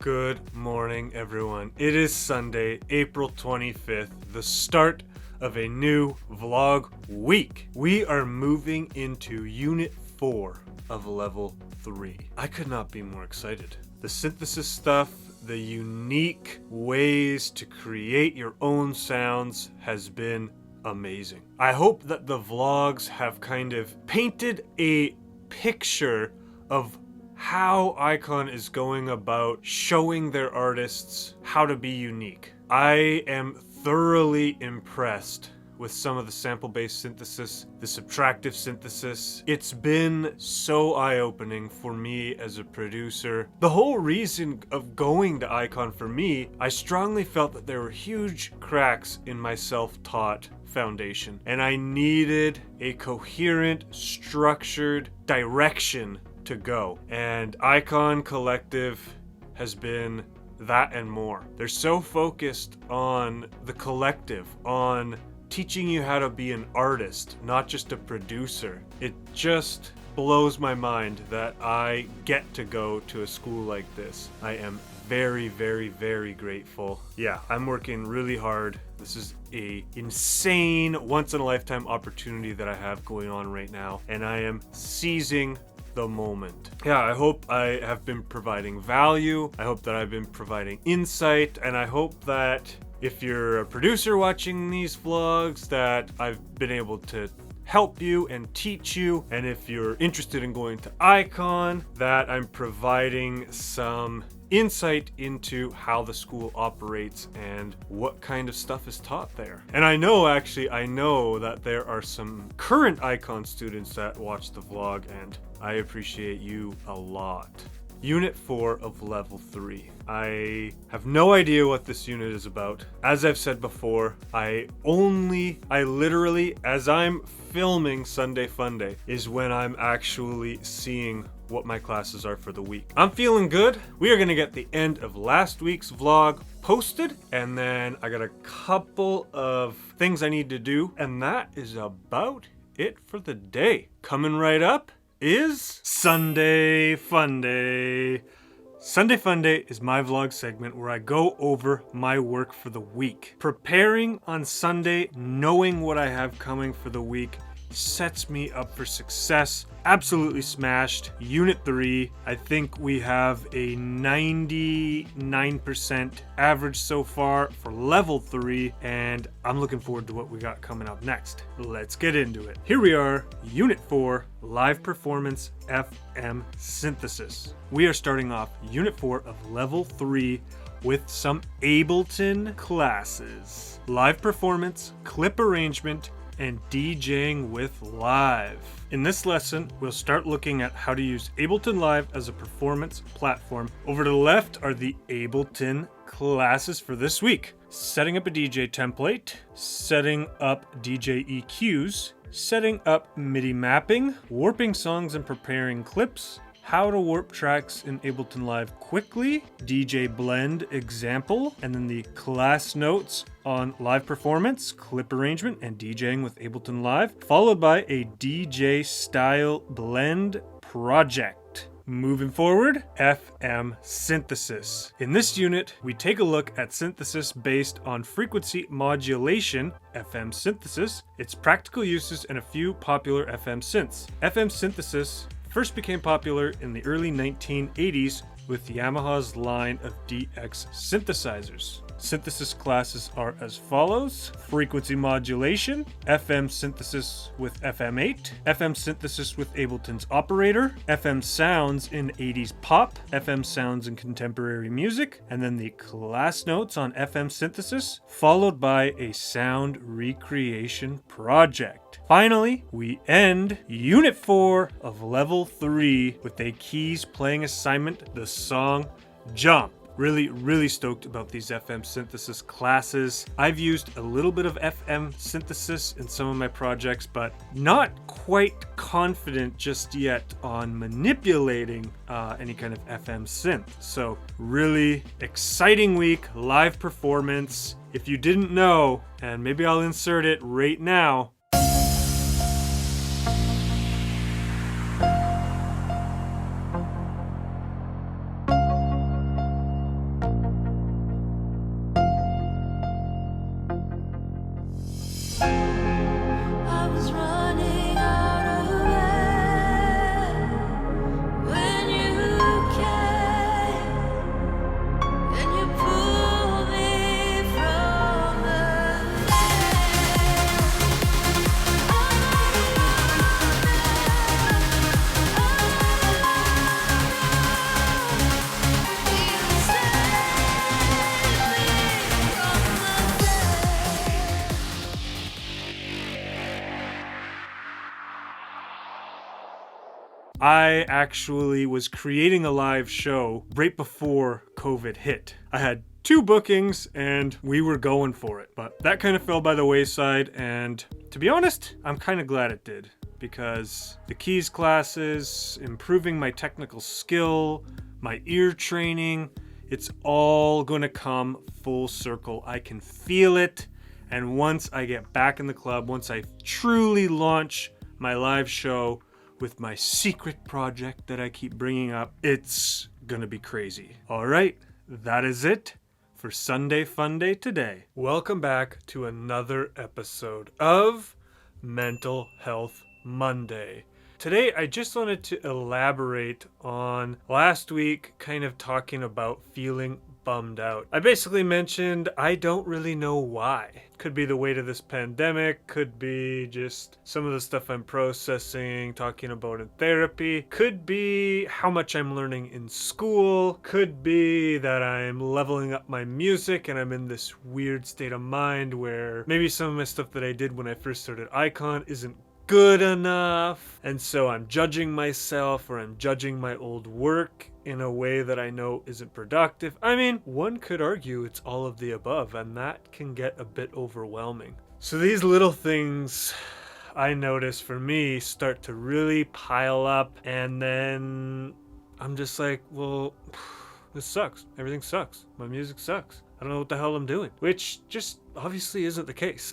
Good morning, everyone. It is Sunday, April 25th, the start of a new vlog week. We are moving into Unit 4 of Level 3. I could not be more excited. The synthesis stuff, the unique ways to create your own sounds has been amazing. I hope that the vlogs have kind of painted a picture of how Icon is going about showing their artists how to be unique. I am thoroughly impressed with some of the sample-based synthesis, the subtractive synthesis. It's been so eye-opening for me as a producer. The whole reason of going to Icon for me, I strongly felt that there were huge cracks in my self-taught foundation, and I needed a coherent, structured direction to go. And Icon Collective has been that and more. They're so focused on the collective, on teaching you how to be an artist, not just a producer. It just blows my mind that I get to go to a school like this. I am very, very, very grateful. Yeah, I'm working really hard. This is a insane once-in-a-lifetime opportunity that I have going on right now, and I am seizing the moment. Yeah, I hope I have been providing value. I hope that I've been providing insight, and I hope that if you're a producer watching these vlogs, that I've been able to help you and teach you. And if you're interested in going to Icon, that I'm providing some insight into how the school operates and what kind of stuff is taught there. And I know that there are some current Icon students that watch the vlog, and I appreciate you a lot. Unit 4 of Level 3. I have no idea what this unit is about. As I've said before, I literally, as I'm filming Sunday Funday, is when I'm actually seeing what my classes are for the week. I'm feeling good. We are gonna get the end of last week's vlog posted, and then I got a couple of things I need to do, and that is about it for the day. Coming right up is Sunday Funday. Sunday Funday is my vlog segment where I go over my work for the week. Preparing on Sunday, knowing what I have coming for the week, sets me up for success. Absolutely smashed. Unit 3, I think we have a 99% average so far for Level 3, and I'm looking forward to what we got coming up next. Let's get into it. Here we are, Unit 4, Live Performance FM Synthesis. We are starting off Unit 4 of Level 3 with some Ableton classes. Live performance, clip arrangement, and DJing with Live. In this lesson, we'll start looking at how to use Ableton Live as a performance platform. Over to the left are the Ableton classes for this week. Setting up a DJ template, setting up DJ EQs, setting up MIDI mapping, warping songs and preparing clips, how to warp tracks in Ableton Live quickly, DJ blend example, and then the class notes on live performance, clip arrangement, and DJing with Ableton Live, followed by a DJ style blend project. Moving forward, FM synthesis. In this unit, we take a look at synthesis based on frequency modulation, FM synthesis, its practical uses, and a few popular FM synths. FM synthesis first became popular in the early 1980s with Yamaha's line of DX synthesizers. Synthesis classes are as follows: frequency modulation, FM synthesis with FM8, FM synthesis with Ableton's operator, FM sounds in 80s pop, FM sounds in contemporary music, and then the class notes on FM synthesis, followed by a sound recreation project. Finally, we end Unit 4 of Level 3 with a keys playing assignment, the song Jump. Really stoked about these FM synthesis classes. I've used a little bit of FM synthesis in some of my projects, but not quite confident just yet on manipulating any kind of FM synth. So really exciting week, live performance. If you didn't know, and maybe I'll insert it right now, I actually was creating a live show right before COVID hit. I had 2 bookings and we were going for it, but that kind of fell by the wayside, and to be honest, I'm kind of glad it did, because the keys classes, improving my technical skill, my ear training, it's all gonna come full circle. I can feel it, and once I get back in the club, once I truly launch my live show with my secret project that I keep bringing up, it's gonna be crazy. All right, that is it for Sunday Fun Day today. Welcome back to another episode of Mental Health Monday. Today, I just wanted to elaborate on last week, kind of talking about feeling bummed out. I basically mentioned I don't really know why. Could be the weight of this pandemic, could be just some of the stuff I'm processing, talking about in therapy, could be how much I'm learning in school, could be that I'm leveling up my music and I'm in this weird state of mind where maybe some of my stuff that I did when I first started Icon isn't good enough, and so I'm judging myself, or I'm judging my old work in a way that I know isn't productive. I mean, one could argue it's all of the above, and that can get a bit overwhelming. So these little things I notice for me start to really pile up, and then I'm just like, well, this sucks. Everything sucks. My music sucks. I don't know what the hell I'm doing, which just obviously isn't the case.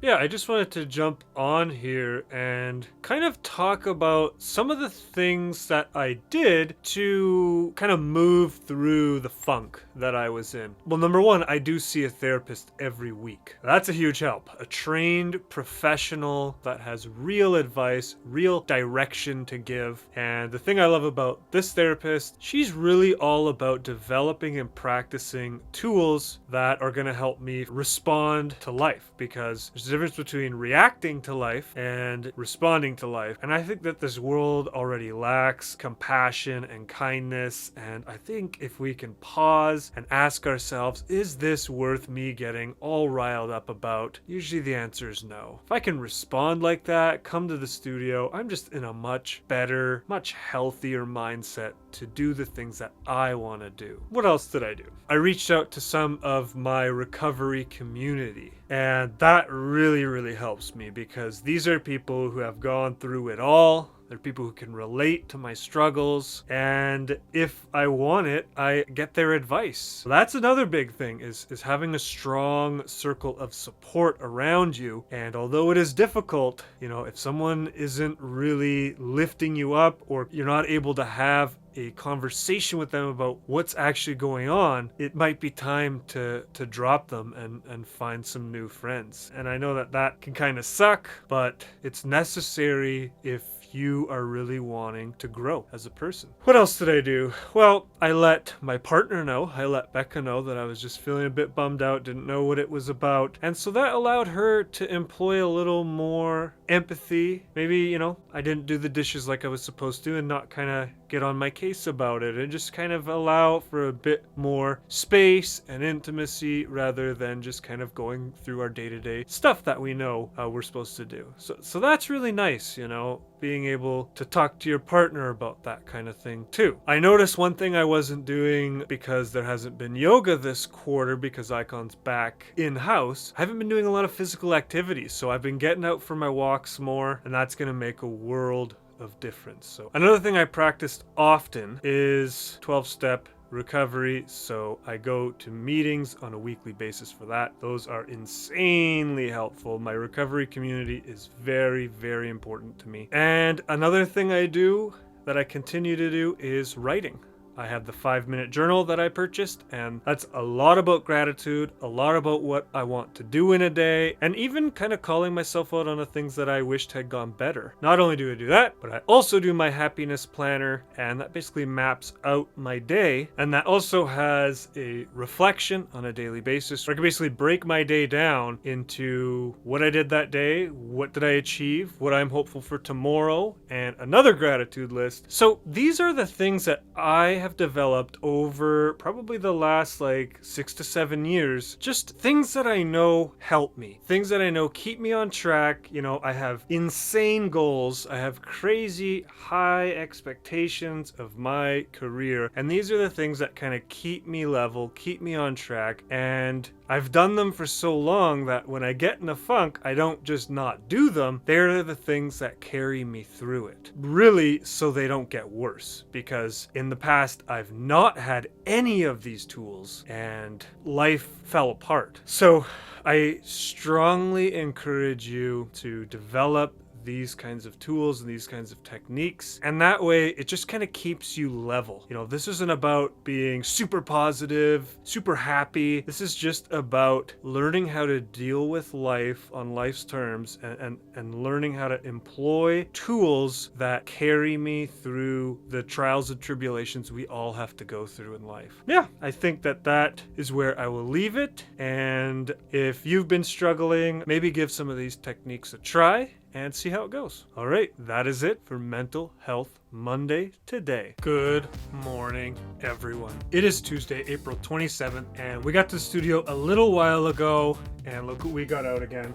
Yeah, I just wanted to jump on here and kind of talk about some of the things that I did to kind of move through the funk that I was in. Well, number one, I do see a therapist every week. That's a huge help. A trained professional that has real advice, real direction to give. And the thing I love about this therapist, she's really all about developing and practicing tools that are going to help me respond to life, because there's a difference between reacting to life and responding to life. And I think that this world already lacks compassion and kindness. And I think if we can pause and ask ourselves, is this worth me getting all riled up about? Usually the answer is no. If I can respond like that, come to the studio, I'm just in a much better, much healthier mindset to do the things that I want to do. What else did I do? I reached out to some of my recovery community, and that really helps me, because these are people who have gone through it all. They're people who can relate to my struggles, and if I want it, I get their advice. So that's another big thing, is having a strong circle of support around you. And although it is difficult, you know, if someone isn't really lifting you up, or you're not able to have a conversation with them about what's actually going on, it might be time to drop them and find some new friends. And I know that that can kind of suck, but it's necessary if you are really wanting to grow as a person. What else did I do? Well, I let my partner know, I let Becca know that I was just feeling a bit bummed out, didn't know what it was about. And so that allowed her to employ a little more empathy. Maybe, you know, I didn't do the dishes like I was supposed to, and not kind of get on my case about it, and just kind of allow for a bit more space and intimacy rather than just kind of going through our day-to-day stuff that we know we're supposed to do. So that's really nice, you know, being able to talk to your partner about that kind of thing too. I noticed one thing I wasn't doing, because there hasn't been yoga this quarter because Icon's back in-house. I haven't been doing a lot of physical activities, so I've been getting out for my walks more, and that's going to make a world of difference. So another thing I practiced often is 12-step recovery. So I go to meetings on a weekly basis for that. Those are insanely helpful. My recovery community is very important to me. And another thing I do that I continue to do is writing. I have the 5-minute journal that I purchased, and that's a lot about gratitude, a lot about what I want to do in a day, and even kind of calling myself out on the things that I wished had gone better. Not only do I do that, but I also do my happiness planner, and that basically maps out my day, and that also has a reflection on a daily basis, where I can basically break my day down into what I did that day, what did I achieve, what I'm hopeful for tomorrow, and another gratitude list. So these are the things that I have developed over probably the last like 6 to 7 years. Just things that I know help me, things that I know keep me on track. You know, I have insane goals, I have crazy high expectations of my career, and these are the things that kind of keep me level, keep me on track. And I've done them for so long that when I get in a funk, I don't just not do them. They're the things that carry me through it. Really, so they don't get worse. Because in the past, I've not had any of these tools and life fell apart. So I strongly encourage you to develop these kinds of tools and these kinds of techniques, and that way it just kind of keeps you level. You know, this isn't about being super positive, super happy. This is just about learning how to deal with life on life's terms, and learning how to employ tools that carry me through the trials and tribulations we all have to go through in life. Yeah, I think that is where I will leave it. And if you've been struggling, maybe give some of these techniques a try and see how it goes. All right, that is it for Mental Health Monday today. Good morning, everyone. It is Tuesday, April 27th, and we got to the studio a little while ago, and look what we got out again.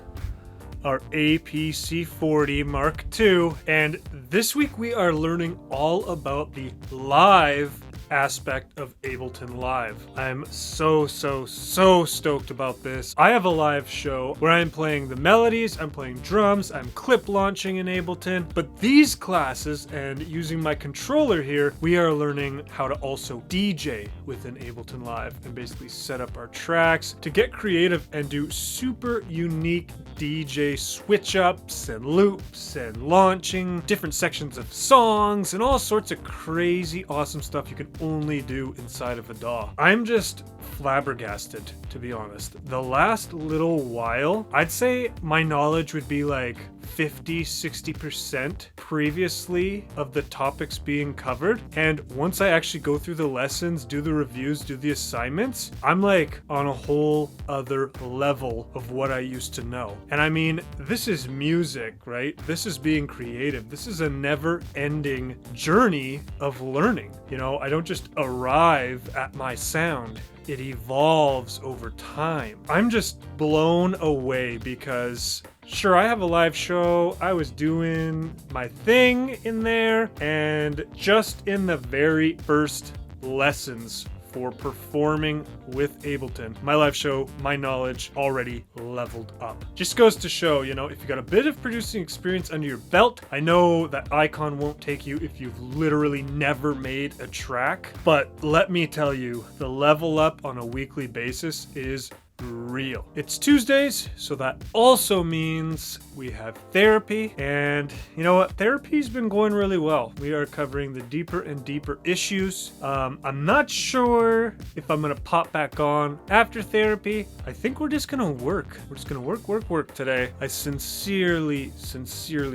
Our APC40 Mark II, and this week we are learning all about the live aspect of Ableton Live. I'm so stoked about this. I have a live show where I'm playing the melodies, I'm playing drums, I'm clip launching in Ableton, but these classes and using my controller here, we are learning how to also DJ within Ableton Live and basically set up our tracks to get creative and do super unique DJ switch ups and loops and launching different sections of songs and all sorts of crazy awesome stuff you can only do inside of a DAW. I'm just flabbergasted, to be honest. The last little while, I'd say my knowledge would be like 50-60% previously of the topics being covered, and once I actually go through the lessons, do the reviews, do the assignments, I'm like on a whole other level of what I used to know. And I mean, this is music, right? This is being creative. This is a never-ending journey of learning. You know, I don't just arrive at my sound. It evolves over time. I'm just blown away because sure, I have a live show, I was doing my thing in there, and just in the very first lessons for performing with Ableton, my live show, my knowledge already leveled up. Just goes to show, you know, if you got a bit of producing experience under your belt, I know that icon won't take you if you've literally never made a track, but let me tell you, the level up on a weekly basis is real. It's Tuesdays, so that also means we have therapy, and you know what? Therapy's been going really well. We are covering the deeper and deeper issues. I'm not sure if I'm gonna pop back on after therapy. I think we're just gonna work. We're just gonna work today. I sincerely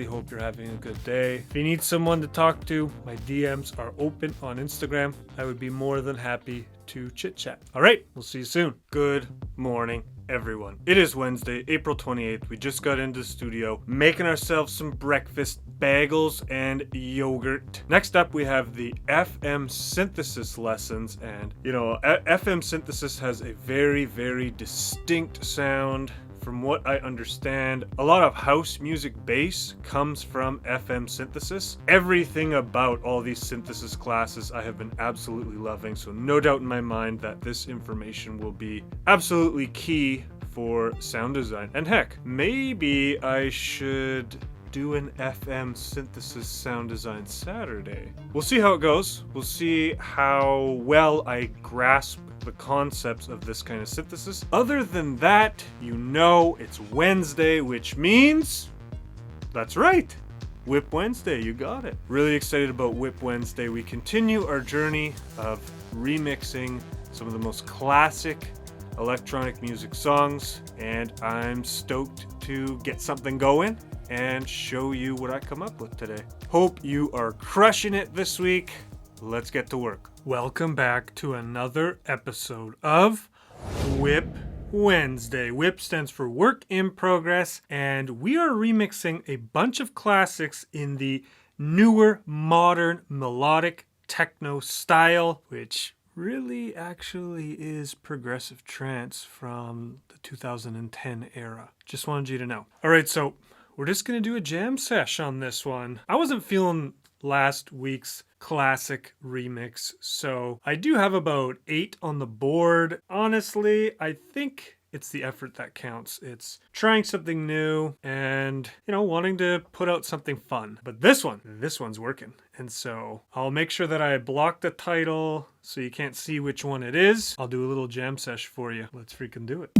hope you're having a good day. If you need someone to talk to, my DMs are open on Instagram. I would be more than happy to chit chat. All right, we'll see you soon. Good morning, everyone. It is Wednesday, April 28th. We just got into the studio, making ourselves some breakfast, bagels and yogurt. Next up, we have the FM synthesis lessons, and you know, FM synthesis has a very distinct sound. From what I understand, a lot of house music bass comes from FM synthesis. Everything about all these synthesis classes I have been absolutely loving, so no doubt in my mind that this information will be absolutely key for sound design. And heck, maybe I should do an FM synthesis sound design Saturday. We'll see how it goes. We'll see how well I grasp the concepts of this kind of synthesis. Other than that, you know it's Wednesday, which means, that's right, WIP Wednesday, you got it. Really excited about WIP Wednesday. We continue our journey of remixing some of the most classic electronic music songs, and I'm stoked to get something going and show you what I come up with today. Hope you are crushing it this week. Let's get to work. Welcome back to another episode of WIP Wednesday. WIP stands for Work in Progress, and we are remixing a bunch of classics in the newer, modern, melodic techno style, which really actually is progressive trance from the 2010 era. Just wanted you to know. All right, so we're just gonna do a jam sesh on this one. I wasn't feeling last week's classic remix, so I do have about 8 on the board. Honestly, I think it's the effort that counts. It's trying something new and, wanting to put out something fun. But this one's working. And so I'll make sure that I block the title so you can't see which one it is. I'll do a little jam sesh for you. Let's freaking do it.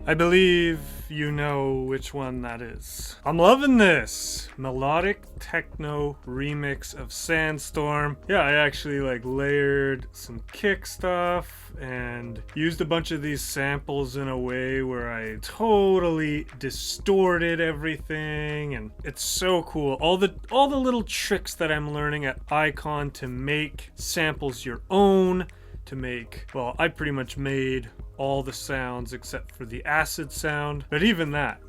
I believe you know which one that is. I'm loving this melodic techno remix of Sandstorm. Yeah, I actually layered some kick stuff and used a bunch of these samples in a way where I totally distorted everything, and it's so cool. All the little tricks that I'm learning at Icon to make samples your own, to make, well, I pretty much made all the sounds except for the acid sound. But even that,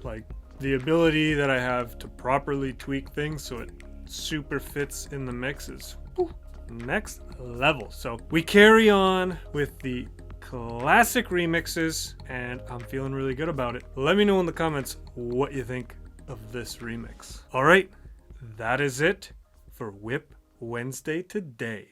the ability that I have to properly tweak things so it super fits in the mix is next level. So we carry on with the classic remixes and I'm feeling really good about it. Let me know in the comments what you think of this remix. All right, that is it for WIP Wednesday today.